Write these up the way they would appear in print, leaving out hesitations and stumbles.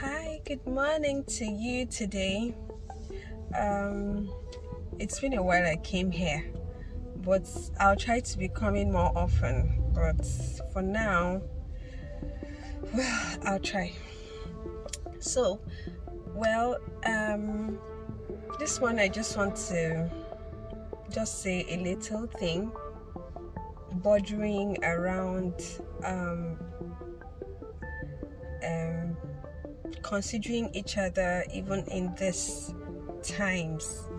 Hi, good morning to you today. It's been a while I came here, but I'll try to be coming more often. But for now, I'll try. So, well, this one I just want to just say a little thing bordering around considering each other even in these times.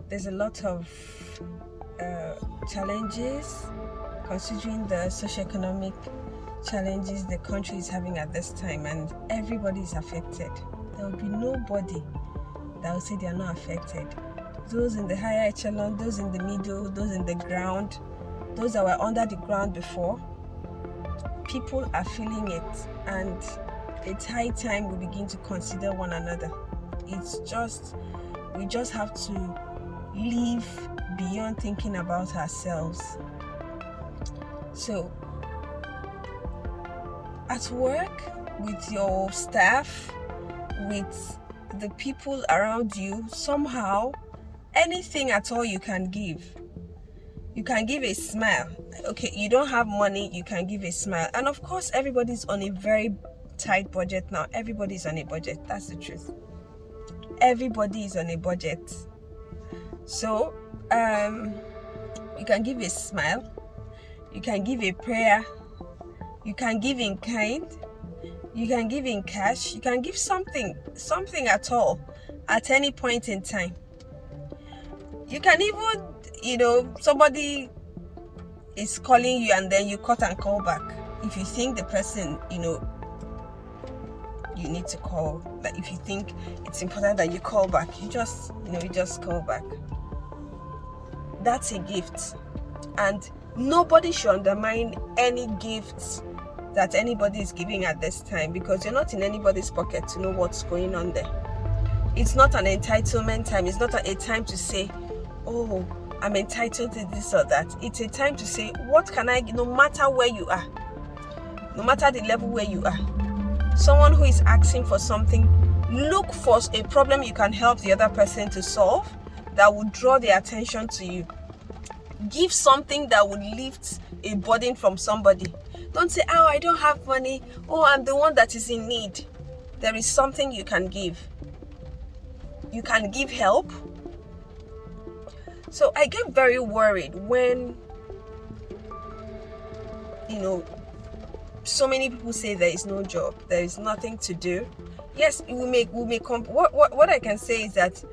There's a lot of challenges considering the socioeconomic challenges the country is having at this time, and everybody is affected. There will be nobody that will say they are not affected. Those in the higher echelon, those in the middle, those in the ground, those that were under the ground before, people are feeling it, and it's high time we begin to consider one another. We just have to live beyond thinking about ourselves. So, at work, with your staff, with the people around you, somehow, anything at all you can give. You can give a smile. Okay, you don't have money, you can give a smile. And of course, everybody's on a very tight budget now. Everybody's on a budget. That's the truth. Everybody is on a budget. So, you can give a smile. You can give a prayer. You can give in kind. You can give in cash. You can give something at all, at any point in time. You can even, somebody is calling you and then you cut and call back. If you think the person, you need to call, like if you think it's important that you call back, you just call back. That's a gift. And nobody should undermine any gifts that anybody is giving at this time, because you're not in anybody's pocket to know what's going on there. It's not an entitlement time. It's not a time to say, oh, I'm entitled to this or that. It's a time to say, what can I, no matter where you are, no matter the level where you are, someone who is asking for something, look for a problem you can help the other person to solve that will draw their attention to you. Give something that would lift a burden from somebody. Don't say, oh, I don't have money. Oh, I'm the one that is in need. There is something you can give. You can give help. So I get very worried when, so many people say there is no job, there is nothing to do. Yes, what I can say is that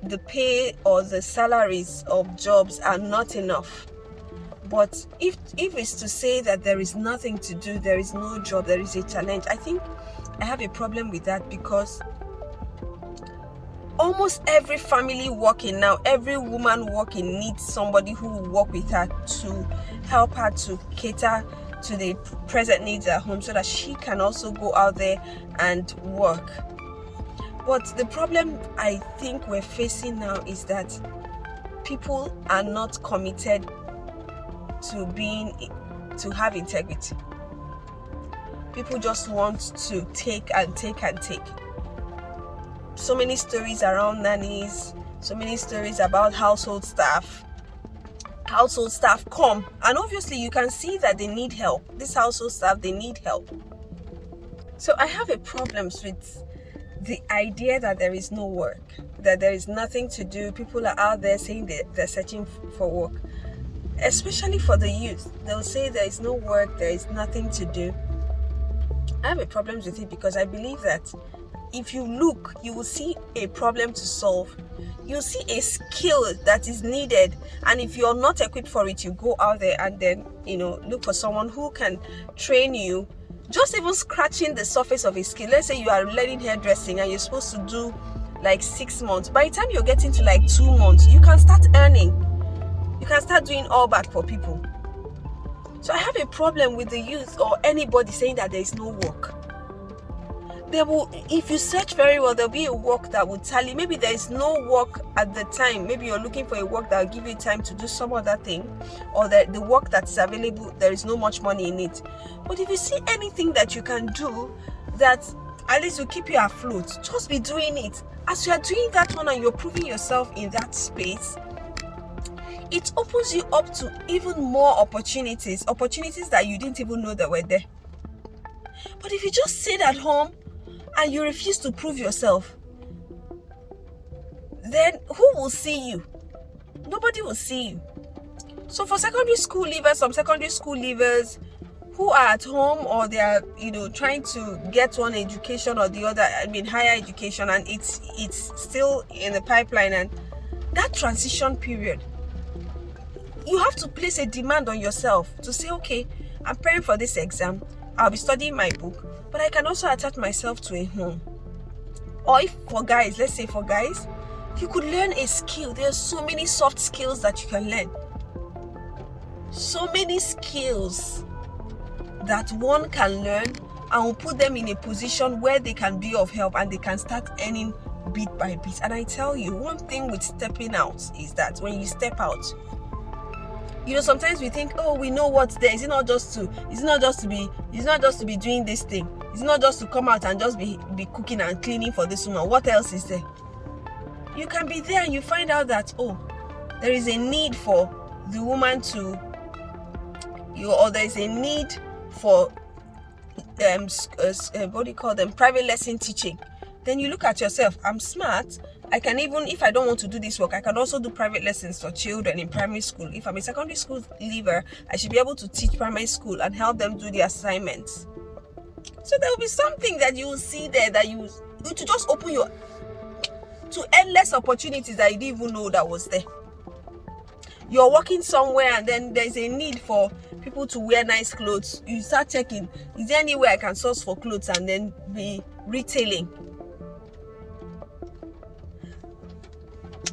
the pay or the salaries of jobs are not enough. But if it's to say that there is nothing to do, there is no job, there is a challenge, I think I have a problem with that, because almost every family working now, every woman working needs somebody who will work with her to help her to cater to the present needs at home so that she can also go out there and work. But the problem I think we're facing now is that people are not committed to have integrity. People just want to take and take and take. So many stories around nannies, so many stories about household staff. Household staff come, and obviously you can see that they need help. This household staff, they need help. So I have a problem with the idea that there is no work, that there is nothing to do. People are out there saying they're searching for work, especially for the youth. They'll say there is no work, there is nothing to do. I have a problem with it because I believe that if you look, you will see a problem to solve. You'll see a skill that is needed, and if you're not equipped for it, you go out there and then look for someone who can train you. Just even scratching the surface of a skill. Let's say you are learning hairdressing and you're supposed to do like 6 months. By the time you're getting to like 2 months, you can start earning. You can start doing all back for people. So I have a problem with the youth or anybody saying that there is no work. There will, if you search very well, there'll be a work that will tally. Maybe there is no work at the time. Maybe you're looking for a work that will give you time to do some other thing, or that the work that's available, there is no much money in it. But if you see anything that you can do that at least will keep you afloat, just be doing it. As you are doing that one and you're proving yourself in that space, it opens you up to even more opportunities that you didn't even know that were there. But if you just sit at home and you refuse to prove yourself, then who will see you? Nobody will see you. So for secondary school leavers, some secondary school leavers who are at home, or they are, trying to get one education or the other, higher education, and it's still in the pipeline, and that transition period, you have to place a demand on yourself to say, okay, I'm preparing for this exam, I'll be studying my book, but I can also attach myself to a home. Or if for guys, let's say for guys, you could learn a skill. There are so many soft skills that you can learn. So many skills that one can learn and will put them in a position where they can be of help and they can start earning bit by bit. And I tell you, one thing with stepping out is that when you step out, sometimes we think, oh, we know what's there. It's not just to be doing this thing. It's not just to come out and just be cooking and cleaning for this woman. What else is there? You can be there and you find out that, oh, there is a need for the woman to, or there is a need for private lesson teaching. Then you look at yourself, I'm smart. I can, even if I don't want to do this work, I can also do private lessons for children in primary school. If I'm a secondary school leaver, I should be able to teach primary school and help them do the assignments. So there will be something that you will see there that you to just open your to endless opportunities that you didn't even know that was there. You're working somewhere and then there's a need for people to wear nice clothes. You start checking, is there any way I can source for clothes and then be retailing?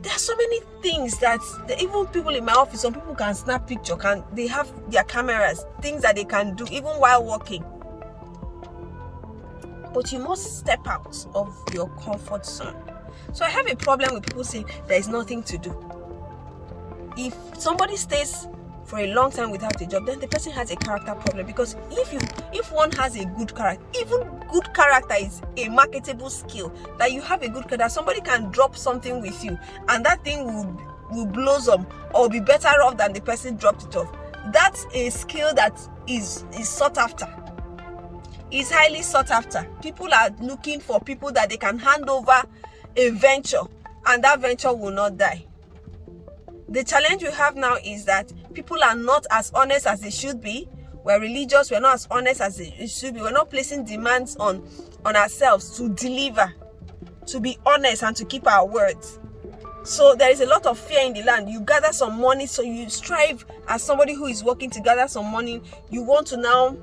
There are so many things that even people in my office, some people can snap picture, they have their cameras, things that they can do even while working. But you must step out of your comfort zone. So I have a problem with people saying there is nothing to do. If somebody stays for a long time without a job, then the person has a character problem. Because if one has a good character, even good character is a marketable skill. That you have a good character, somebody can drop something with you and that thing will blossom or be better off than the person dropped it off. That's a skill that is sought after. Is highly sought after. People are looking for people that they can hand over a venture and that venture will not die. The challenge we have now is that people are not as honest as they should be. We're religious, we're not as honest as it should be. We're not placing demands on ourselves to deliver, to be honest and to keep our words. So there is a lot of fear in the land. You gather some money, so you strive as somebody who is working to gather some money. You want to now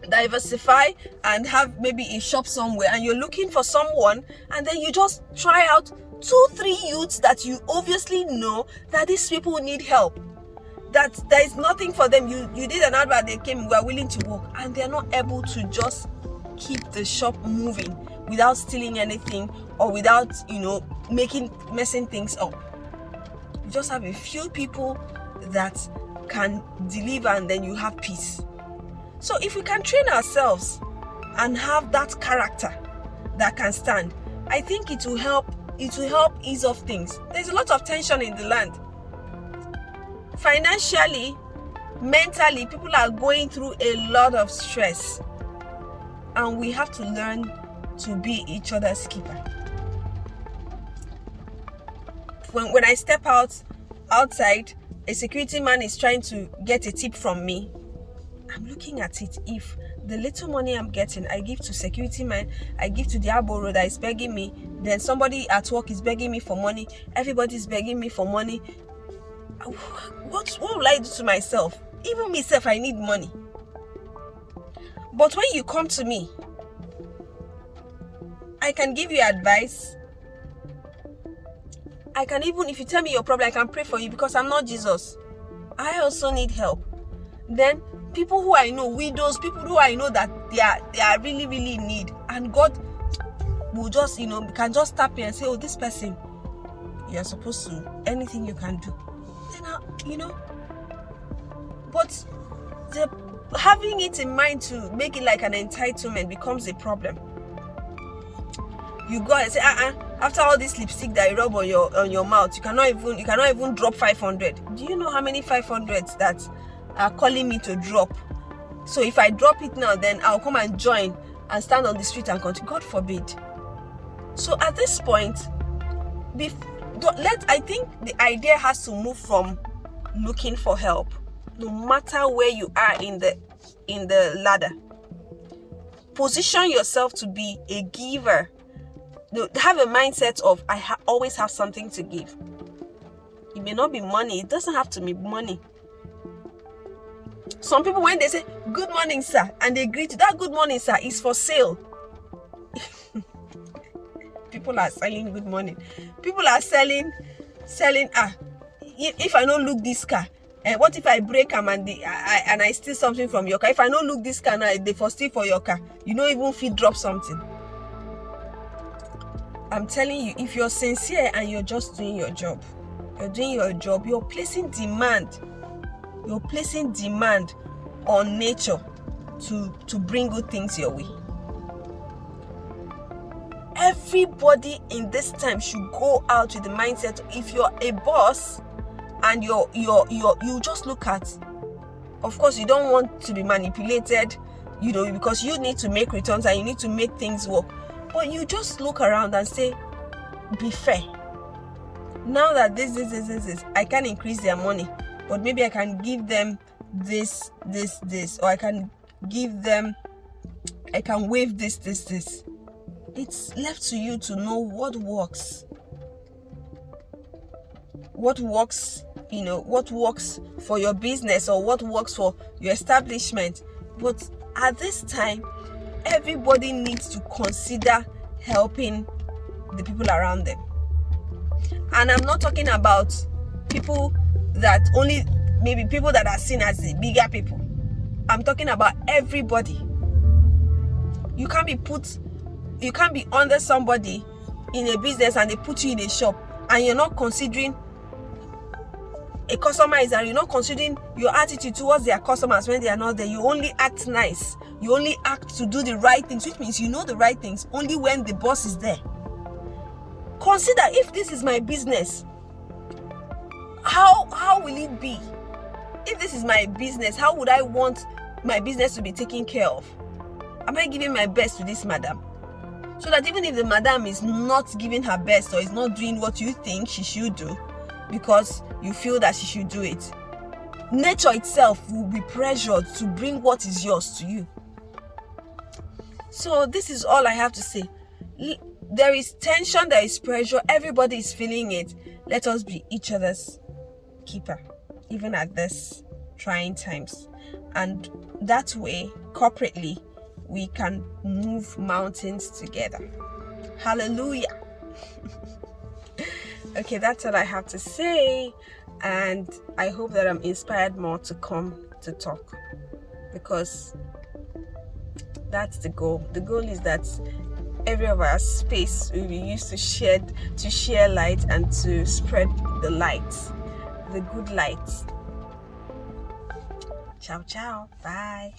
diversify and have maybe a shop somewhere, and you're looking for someone, and then you just try out 2-3 youths that you obviously know that these people need help, that there is nothing for them. You did an advert, they came, we are willing to work, and they're not able to just keep the shop moving without stealing anything or without messing things up. You just have a few people that can deliver, and then you have peace. So if we can train ourselves and have that character that can stand, I think it will help ease off things. There's a lot of tension in the land. Financially, mentally, people are going through a lot of stress. And we have to learn to be each other's keeper. When I step outside, a security man is trying to get a tip from me. I'm looking at it. If the little money I'm getting, I give to security man, I give to the arbor that is begging me, then somebody at work is begging me for money, everybody's begging me for money, what will I do to myself? Even myself, I need money. But when you come to me, I can give you advice. I can even, if you tell me your problem, I can pray for you, because I'm not Jesus. I also need help. Then people who I know, widows, people who I know that they are really, really in need, and God will just, we can just tap you and say, oh, this person, you're supposed to, anything you can do. Then, but having it in mind to make it like an entitlement becomes a problem. You go and say, after all this lipstick that you rub on your mouth, you cannot even drop 500. Do you know how many 500s that are calling me to drop? So if I drop it now, then I'll come and join and stand on the street and continue. God forbid. So at this point, I think the idea has to move from looking for help, no matter where you are in the ladder. Position yourself to be a giver. Have a mindset of always have something to give. It may not be money. It doesn't have to be money. Some people, when they say good morning sir, and they greet you, that good morning sir is for sale. People are selling good morning. People are selling if I don't look this car, what if I break them and I steal something from your car? If I don't look this car now, they for steal for your car, you don't even feel drop something. I'm telling you, if you're sincere and you're just doing your job, you're placing demand on nature to bring good things your way. Everybody in this time should go out with the mindset, if you're a boss and you just look at, of course you don't want to be manipulated, because you need to make returns and you need to make things work. But you just look around and say, be fair. Now that this, I can increase their money, but maybe I can give them this, or I can waive this. It's left to you to know what works. What works for your business or what works for your establishment. But at this time, everybody needs to consider helping the people around them. And I'm not talking about people that are seen as the bigger people. I'm talking about everybody. You can't be under somebody in a business and they put you in a shop and you're not considering a customer is there. You're not considering your attitude towards their customers when they are not there. You only act nice. You only act to do the right things, which means you know the right things only when the boss is there. Consider, if this is my business, how will it be? If this is my business, how would I want my business to be taken care of? Am I giving my best to this madam? So that even if the madam is not giving her best or is not doing what you think she should do because you feel that she should do it, nature itself will be pressured to bring what is yours to you. So this is all I have to say. There is tension, there is pressure, everybody is feeling it. Let us be each other's keeper, even at this trying times. And that way, corporately, we can move mountains together. Hallelujah. Okay, that's all I have to say. And I hope that I'm inspired more to come to talk, because that's the goal. The goal is that every of our space will be used to share light and to spread the light, the good light. Ciao, ciao. Bye.